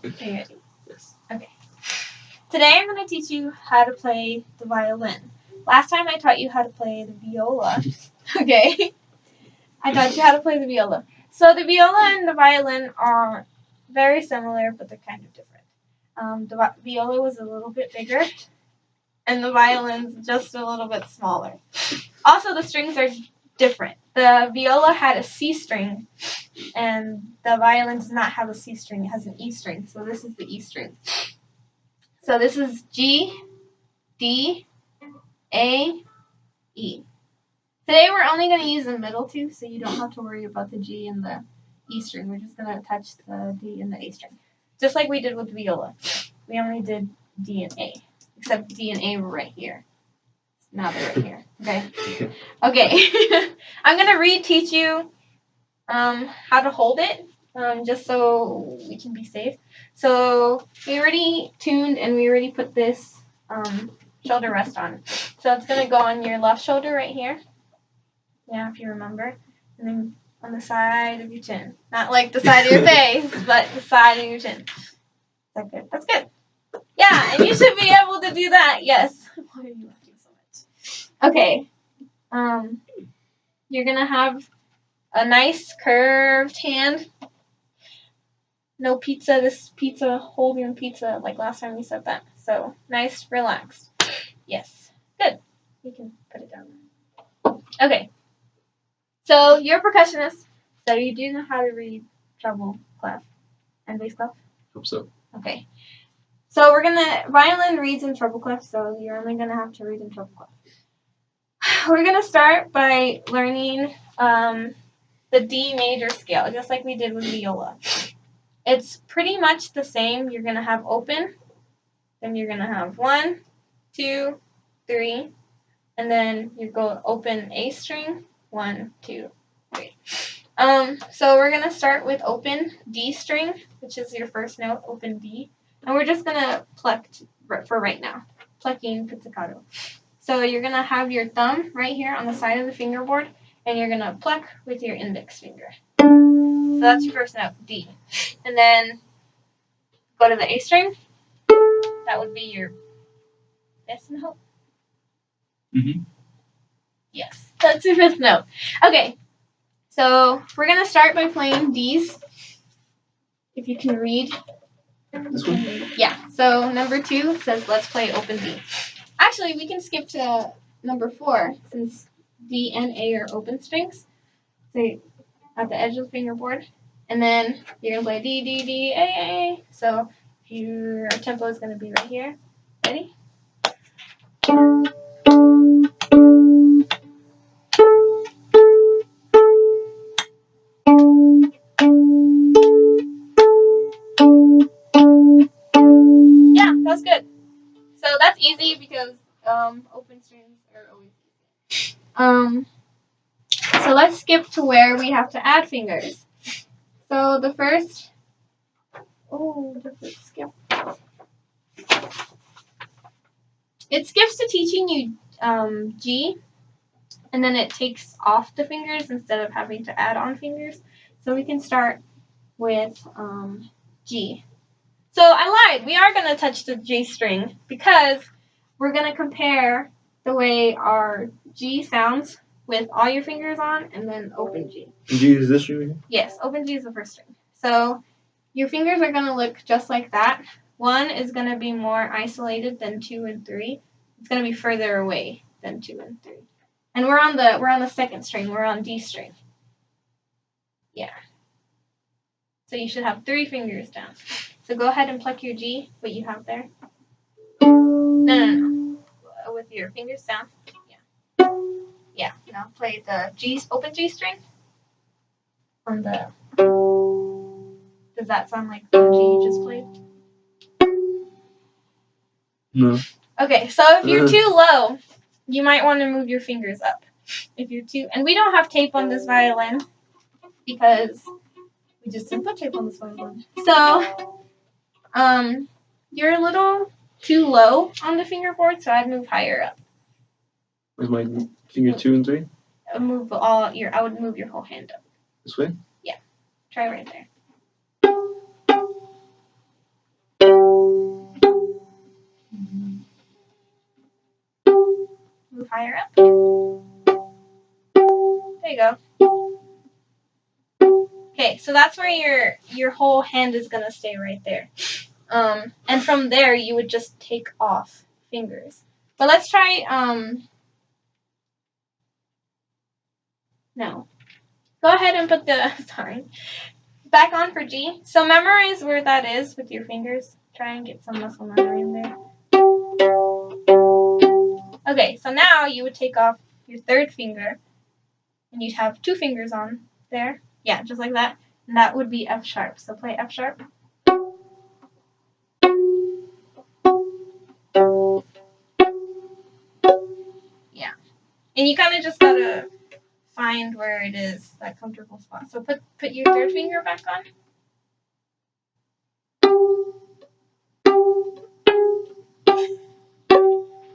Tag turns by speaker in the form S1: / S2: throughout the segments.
S1: Are you ready?
S2: Yes.
S1: Okay. Today I'm going to teach you how to play the violin. Last time I taught you how to play the viola. Okay. I taught you how to play the viola. So the viola and the violin are very similar, but they're kind of different. The viola was a little bit bigger, and the violin's just a little bit smaller. Also, the strings are different. The viola had a C string, and the violin does not have a C string. It has an E string, so this is the E string. So this is G, D, A, E. Today we're only going to use the middle two, so you don't have to worry about the G and the E string. We're just going to touch the D and the A string. Just like we did with viola. We only did D and A, except D and A were right here. Now they're right here. Okay? Okay. I'm going to re-teach you how to hold it, just so we can be safe. So we already tuned and we already put this shoulder rest on. So it's going to go on your left shoulder right here. Yeah, if you remember. And then on the side of your chin. Not like the side of your face, but the side of your chin. Is that good? That's good. Yeah, and you should be able to do that. Yes. Why are you laughing so much? Okay. You're going to have a nice curved hand. No pizza, this pizza, holding pizza, like last time we said that. So, nice, relaxed. Yes. Good. You can put it down there. Okay. So, you're a percussionist, so you do know how to read treble clef and bass clef?
S2: Hope so.
S1: Okay. So, violin reads in treble clef, so you're only going to have to read in treble clef. We're going to start by learning the D major scale, just like we did with viola. It's pretty much the same. You're going to have open, then you're going to have 1, 2, 3, and then you go open A string, 1, 2, 3. So we're going to start with open D string, which is your first note, open D, and we're just going to pluck for right now, plucking pizzicato. So you're going to have your thumb right here on the side of the fingerboard, and you're going to pluck with your index finger. So that's your first note, D. And then go to the A string. That would be your fifth note.
S2: Mm-hmm.
S1: Yes, that's your fifth note. Okay, so we're going to start by playing Ds. If you can read.
S2: This one?
S1: Yeah, so number 2 says let's play open D. Actually, we can skip to number 4 since D and A are open strings. So at the edge of the fingerboard. And then you're going to play D, D, D, A, A. So your tempo is going to be right here. Ready? Yeah, that's good. So that's easy because open strings are always easy. So let's skip to where we have to add fingers. So the first, does it skip? It skips to teaching you G, and then it takes off the fingers instead of having to add on fingers. So we can start with G. So I lied. We are going to touch the G string because we're going to compare the way our G sounds with all your fingers on and then open G.
S2: G is this string here?
S1: Yes, open G is the first string. So your fingers are going to look just like that. 1 is going to be more isolated than 2 and 3. It's going to be further away than 2 and 3. And we're on the second string. We're on D string. Yeah. So you should have 3 fingers down. So go ahead and pluck your G, what you have there. No. With your fingers down. Yeah. Yeah. Now play the open G string. On the. Does that sound like the G you just played?
S2: No.
S1: Okay, so if you're too low, you might want to move your fingers up. If you're too, and we don't have tape on this violin because we just didn't put tape on this violin. So, you're a little too low on the fingerboard, so I'd move higher up.
S2: With my finger 2 and 3?
S1: I would move your whole hand up.
S2: This way?
S1: Yeah. Try right there. higher up. There you go. Okay, so that's where your whole hand is gonna stay right there. And from there you would just take off fingers. But let's try no. Go ahead and put the back on for G. So memorize where that is with your fingers. Try and get some muscle memory in there. Okay, so now you would take off your third finger and you'd have 2 fingers on there. Yeah, just like that. And that would be F sharp. So play F sharp. Yeah. And you kind of just gotta find where it is, that comfortable spot. So put your third finger back on.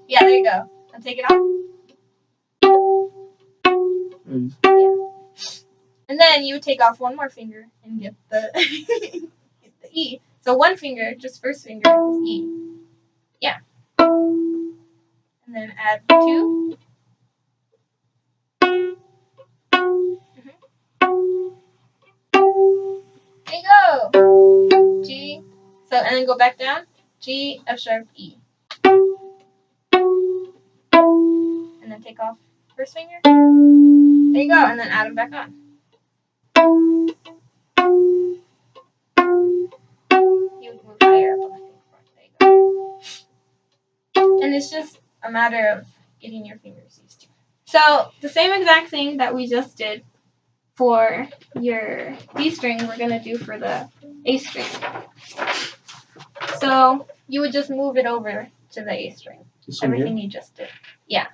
S1: Yeah, there you go. Now take it off. Yeah. And then you would take off one more finger and get the get the E. So one finger, just first finger is E. Yeah. And then add 2. There you go. G. So and then go back down. G, F sharp, E. And then take off first finger. There you go. And then add them back on. You would move higher up on the fingerboard. There you go. And it's just a matter of getting your fingers used to. So the same exact thing that we just did for your D string, we're going to do for the A string. So you would just move it over to the A string. Everything you just did. Yeah.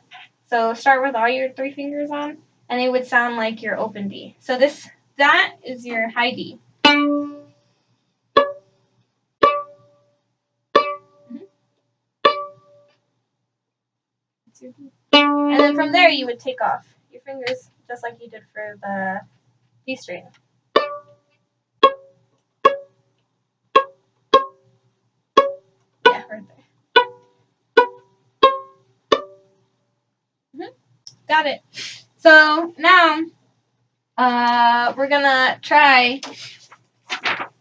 S1: So start with all your 3 fingers on, and it would sound like your open D. So that is your high D. And then from there you would take off your fingers just like you did for the D string. Yeah, right there. Got it. So now we're gonna try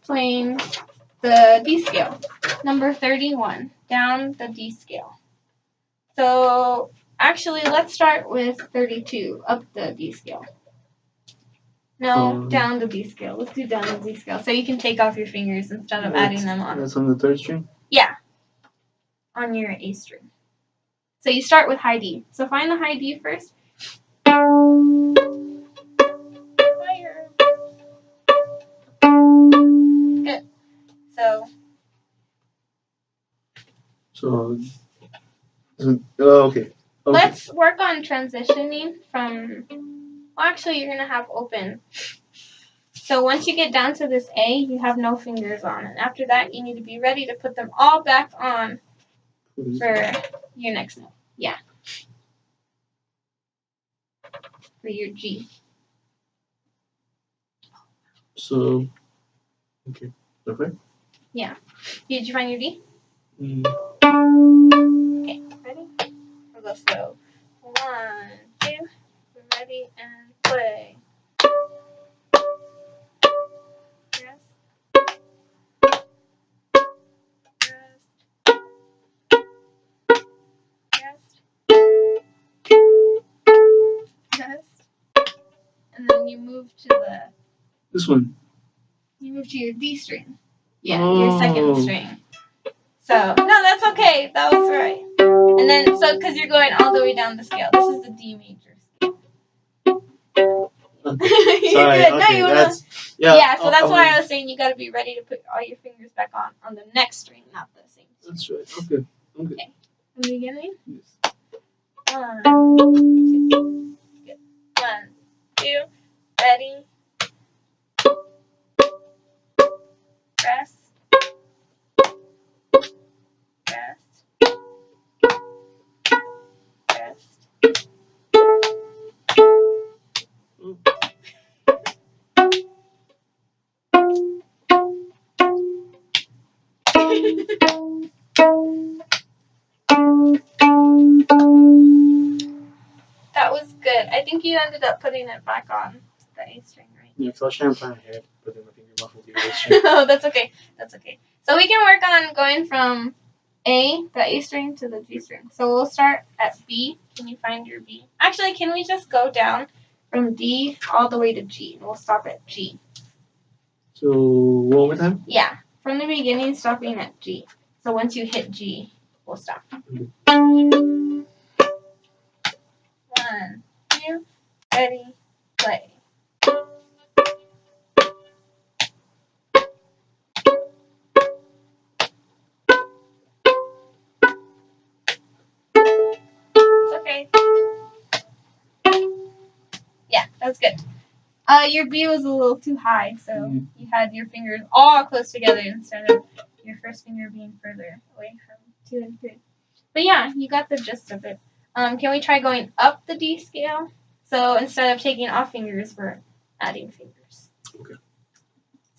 S1: playing the D scale. Number 31, down the D scale. So actually let's start with 32, up the D scale. No, down the D scale. Let's do down the D scale. So you can take off your fingers instead of adding them on.
S2: That's on the 3rd string?
S1: Yeah. On your A string. So you start with high D. So find the high D first. Higher. Good.
S2: So okay.
S1: Let's work on transitioning from, well, actually you're going to have open. So once you get down to this A, you have no fingers on. And after that, you need to be ready to put them all back on for your next note. Yeah. For your G.
S2: So, okay. Perfect?
S1: Yeah. Did you find your D?
S2: Mm.
S1: Okay, ready? We'll go slow. 1, 2, ready, and play. Rest. And then you move to
S2: This one.
S1: You move to your D string. Yeah, your 2nd string. So, no, that's okay. That was right. And then, because you're going all the way down the scale. This is the D major scale.
S2: Sorry,
S1: good.
S2: Okay,
S1: No, you wanna. Yeah, so that's why I was saying you gotta be ready to put all your fingers back on the next string, not the same string.
S2: That's right. Okay.
S1: Okay. From the beginning?
S2: Yes.
S1: 1, 2. Good. 1, 2. Ready. Rest. Rest. Rest. I think you ended up putting it back on the A string, right?
S2: Yeah, so I was trying to plan ahead, but then my finger muffled the A string.
S1: Oh, that's okay. That's okay. So we can work on going from the A string, to the G string. So we'll start at B. Can you find your B? Actually, can we just go down from D all the way to G? And we'll stop at G.
S2: So, one more time?
S1: Yeah. From the beginning, stopping at G. So once you hit G, we'll stop. 1, 2, ready, play. It's okay. Yeah, that's good. Your B was a little too high, so you had your fingers all close together instead of your first finger being further away from 2 and 3. But yeah, you got the gist of it. Can we try going up the D scale? So instead of taking off fingers, we're adding fingers.
S2: Okay.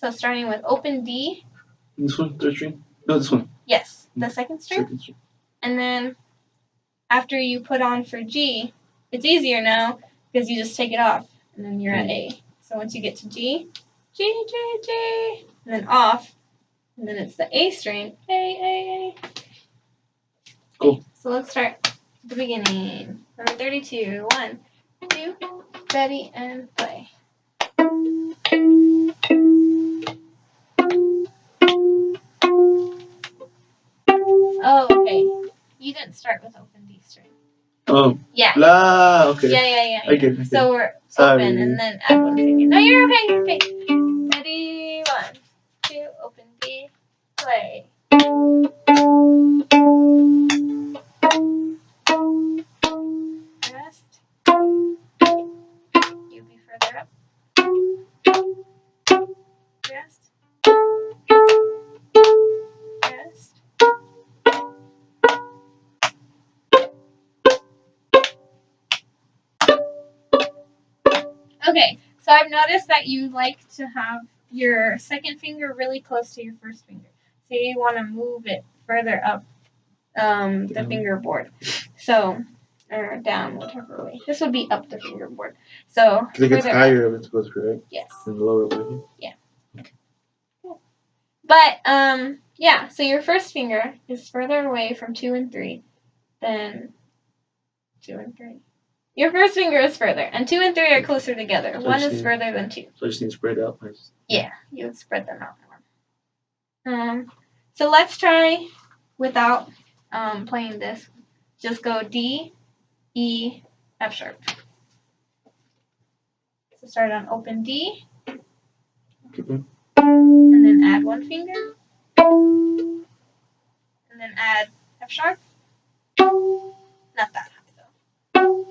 S1: So starting with open D.
S2: This one, third string? No, this one.
S1: Yes, the second string.
S2: Second string.
S1: And then after you put on for G, it's easier now because you just take it off and then you're at A. So once you get to G, G, G, G, and then off, and then it's the A string, A.
S2: Cool.
S1: Okay, so let's start at the beginning. Number 32, 1, 2, ready, and play. Oh, okay. You didn't start with open D string.
S2: Oh.
S1: Yeah.
S2: La, okay.
S1: Yeah.
S2: I get it.
S1: So we're
S2: Sorry.
S1: open and then add one finger. No, you're okay. Ready, 1, 2, open D, play. Rest. You be further up. Rest. Rest. Okay, so I've noticed that you like to have your second finger really close to your first finger. So you want to move it further up the fingerboard. So, or down, whichever way. This would be up the fingerboard. So,
S2: because it gets higher if it's goes correct.
S1: Yes.
S2: And the lower way.
S1: Yeah. Okay. Cool. But, yeah, so your first finger is further away from 2 and 3 than 2 and 3. Your first finger is further, and 2 and 3 are closer together.
S2: So
S1: 1 is further than 2.
S2: So I just need to spread out.
S1: Yeah, you would spread them out more. So let's try without playing this. Just go D, E, F sharp. So start on open D,
S2: Okay.
S1: and then add one finger, and then add F sharp. Not that high though.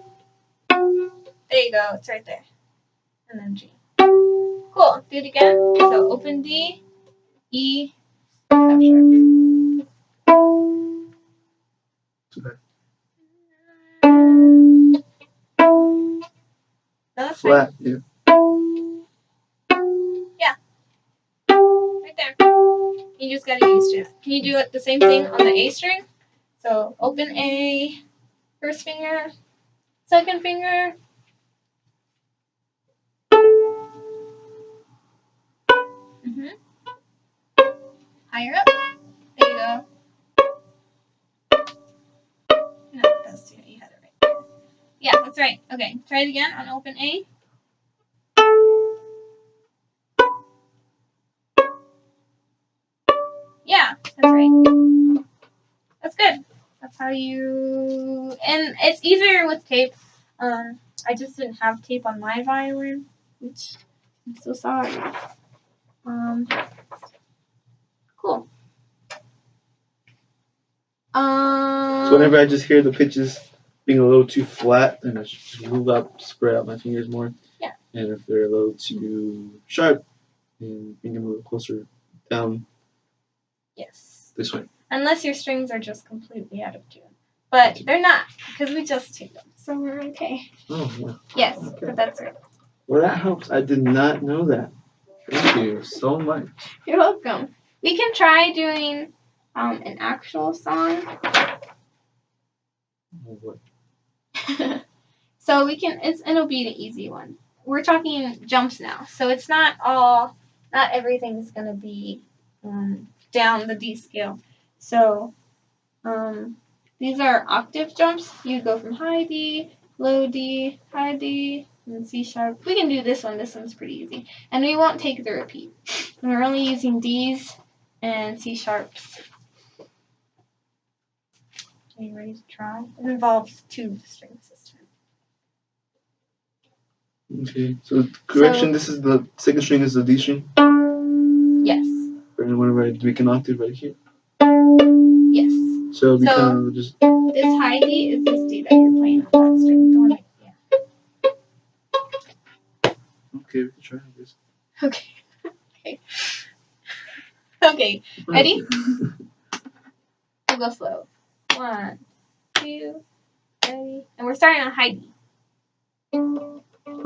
S1: There you go, it's right there. And then G. Cool, do it again. So open D, E, F sharp.
S2: Okay.
S1: No, that's
S2: Flat,
S1: fine.
S2: yeah.
S1: Yeah. Right there. You just gotta get used to it. Can you do it the same thing on the A string? So open A, first finger, second finger. Higher up. There you go. No, that's too. You had it right there. Yeah, that's right. Okay, try it again on open A. Yeah, that's right. That's good. That's how you. And it's easier with tape. I just didn't have tape on my violin, which I'm so sorry. Cool.
S2: So whenever I just hear the pitches being a little too flat, then I just move up, spread out my fingers more.
S1: Yeah.
S2: And if they're a little too sharp, then bring them a little closer down.
S1: Yes.
S2: This way.
S1: Unless your strings are just completely out of tune. But they're not, because we just tuned them. So we're okay.
S2: Oh, yeah.
S1: Yes,
S2: Okay.
S1: but that's right.
S2: Well, that helps. I did not know that. Thank you so much.
S1: You're welcome. We can try doing an actual song.
S2: Oh, what?
S1: So it'll be the easy one. We're talking jumps now. So it's not everything's going to be down the D scale. So these are octave jumps. You go from high D, low D, high D, and C sharp. We can do this one. This one's pretty easy. And we won't take the repeat. We're only using Ds and C sharps. Are you ready to try? It involves 2 strings this time.
S2: Okay, so correction, this is the second string is the D string?
S1: Yes.
S2: And whenever we can octave right here?
S1: Yes.
S2: So we kind of just...
S1: This high D is this D that you're playing with that string. The one that,
S2: Okay, we can try this.
S1: Okay. Okay, ready? We'll go slow. 1, 2, ready. And we're starting on high D.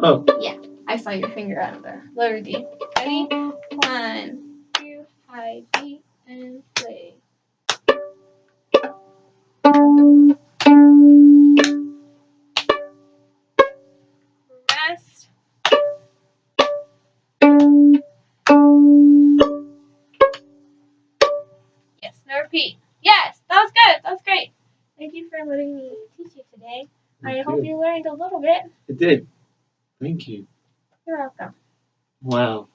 S2: Oh.
S1: Yeah, I saw your finger out of the lower D. Ready? 1, 2, high D, and play. Rest. Yes, no repeat. Yes, that was good. That was great. Thank you for letting me teach you today. I hope you learned a little bit.
S2: It did. Thank you.
S1: You're welcome.
S2: Wow.